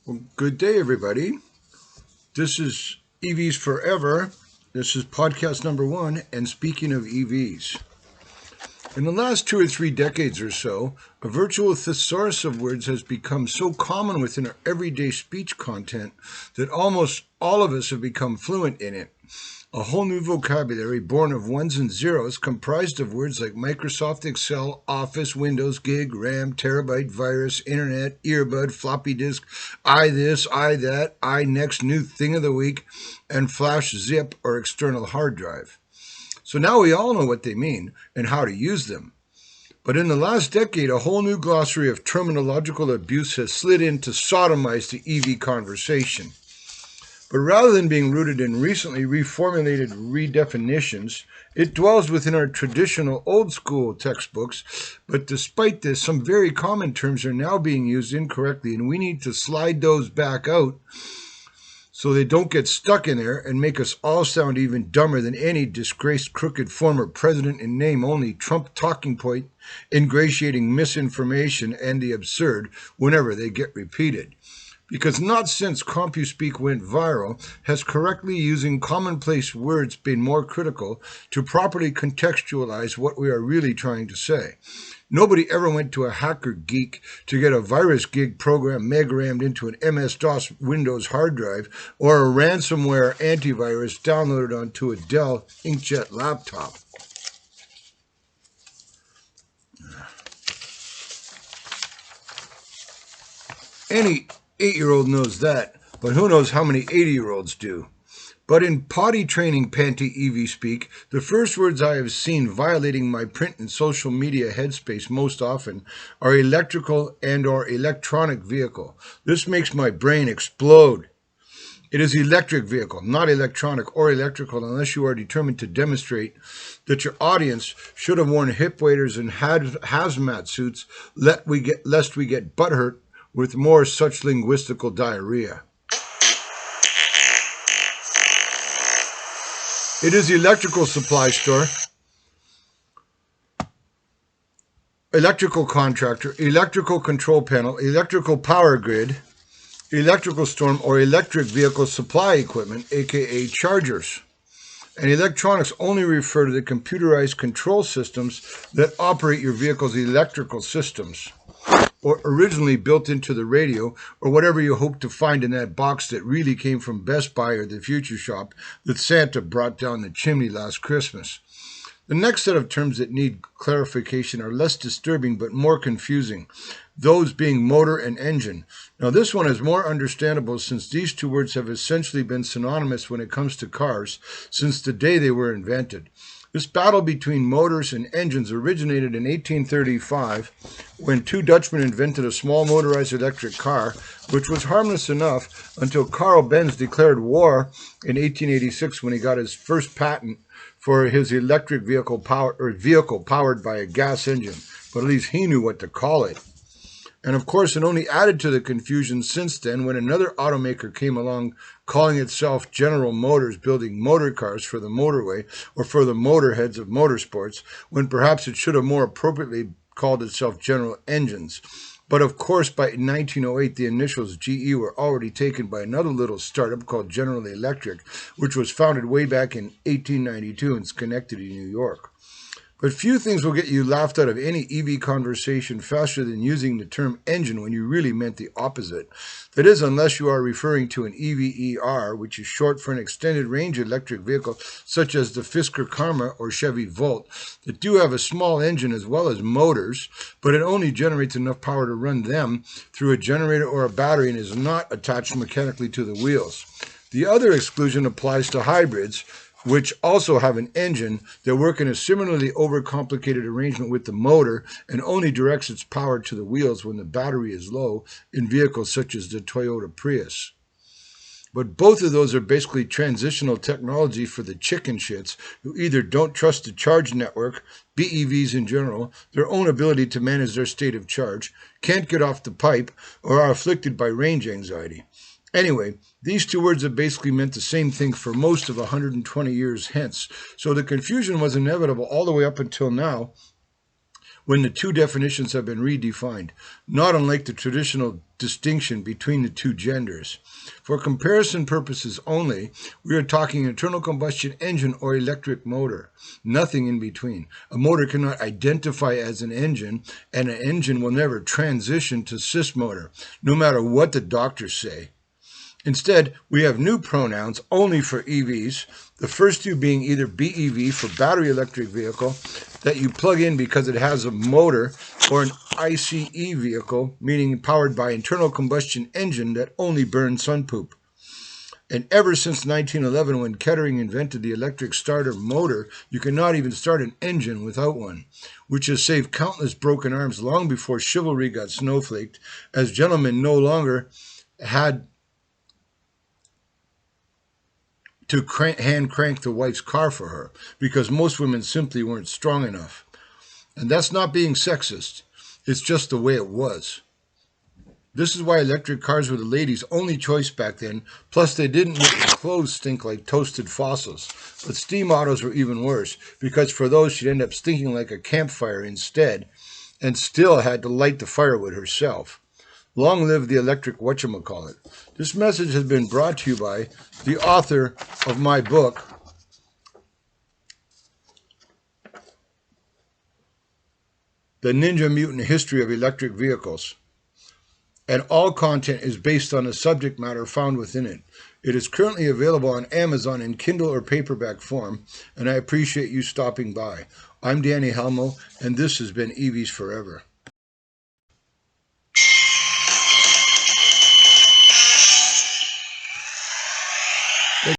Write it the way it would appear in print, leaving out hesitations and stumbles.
Well, good day, everybody. This is EVs Forever. This is podcast number one. And speaking of EVs, in the last 2 or 3 decades or so, a virtual thesaurus of words has become so common within our everyday speech content that almost all of us have become fluent in it. A whole new vocabulary born of ones and zeros comprised of words like Microsoft Excel, Office, Windows, gig, RAM, terabyte, virus, internet, earbud, floppy disk, I this, I that, I next new thing of the week, and flash zip or external hard drive. So now we all know what they mean and how to use them. But in the last decade, a whole new glossary of terminological abuse has slid in to sodomize the EV conversation. But rather than being rooted in recently reformulated redefinitions, it dwells within our traditional old school textbooks. But despite this, some very common terms are now being used incorrectly, and we need to slide those back out so they don't get stuck in there and make us all sound even dumber than any disgraced, crooked former president in name only Trump talking point, ingratiating misinformation and the absurd whenever they get repeated. Because not since CompuSpeak went viral has correctly using commonplace words been more critical to properly contextualize what we are really trying to say. Nobody ever went to a hacker geek to get a virus gig program meg-rammed into an MS-DOS Windows hard drive or a ransomware antivirus downloaded onto a Dell inkjet laptop. Any 8-year-old knows that, but who knows how many 80-year-olds do. But in potty training panty EV speak, the first words I have seen violating my print and social media headspace most often are electrical and or electronic vehicle. This makes my brain explode. It is electric vehicle, not electronic or electrical, unless you are determined to demonstrate that your audience should have worn hip waders and hazmat suits lest we get butthurt with more such linguistical diarrhea. It is the electrical supply store, electrical contractor, electrical control panel, electrical power grid, electrical storm, or electric vehicle supply equipment, aka chargers. And electronics only refer to the computerized control systems that operate your vehicle's electrical systems, or originally built into the radio, or whatever you hope to find in that box that really came from Best Buy or the Future Shop that Santa brought down the chimney last Christmas. The next set of terms that need clarification are less disturbing but more confusing, those being motor and engine. Now this one is more understandable since these two words have essentially been synonymous when it comes to cars since the day they were invented. This battle between motors and engines originated in 1835 when two Dutchmen invented a small motorized electric car, which was harmless enough until Carl Benz declared war in 1886 when he got his first patent for his electric vehicle powered by a gas engine. But at least he knew what to call it. And of course, it only added to the confusion since then when another automaker came along calling itself General Motors, building motor cars for the motorway or for the motorheads of motorsports, when perhaps it should have more appropriately called itself General Engines. But of course, by 1908, the initials GE were already taken by another little startup called General Electric, which was founded way back in 1892 in Schenectady, New York. But few things will get you laughed out of any EV conversation faster than using the term engine when you really meant the opposite. That is, unless you are referring to an EVER, which is short for an extended range electric vehicle such as the Fisker Karma or Chevy Volt, that do have a small engine as well as motors, but it only generates enough power to run them through a generator or a battery and is not attached mechanically to the wheels. The other exclusion applies to hybrids, which also have an engine that work in a similarly overcomplicated arrangement with the motor and only directs its power to the wheels when the battery is low in vehicles such as the Toyota Prius. But both of those are basically transitional technology for the chicken shits who either don't trust the charge network, BEVs in general, their own ability to manage their state of charge, can't get off the pipe, or are afflicted by range anxiety. Anyway, these two words have basically meant the same thing for most of 120 years hence, so the confusion was inevitable all the way up until now, when the two definitions have been redefined, not unlike the traditional distinction between the two genders. For comparison purposes only, we are talking internal combustion engine or electric motor, nothing in between. A motor cannot identify as an engine, and an engine will never transition to cis motor, no matter what the doctors say. Instead, we have new pronouns only for EVs, the first two being either BEV for battery electric vehicle that you plug in because it has a motor, or an ICE vehicle, meaning powered by internal combustion engine that only burns sun poop. And ever since 1911, when Kettering invented the electric starter motor, you cannot even start an engine without one, which has saved countless broken arms long before chivalry got snowflaked, as gentlemen no longer had to hand crank the wife's car for her, because most women simply weren't strong enough. And that's not being sexist. It's just the way it was. This is why electric cars were the ladies' only choice back then, plus they didn't make their clothes stink like toasted fossils. But steam autos were even worse, because for those she'd end up stinking like a campfire instead, and still had to light the firewood herself. Long live the electric whatchamacallit. This message has been brought to you by the author of my book, The Ninja Mutant History of Electric Vehicles. And all content is based on the subject matter found within it. It is currently available on Amazon in Kindle or paperback form, and I appreciate you stopping by. I'm Danny Halmo, and this has been EVs Forever.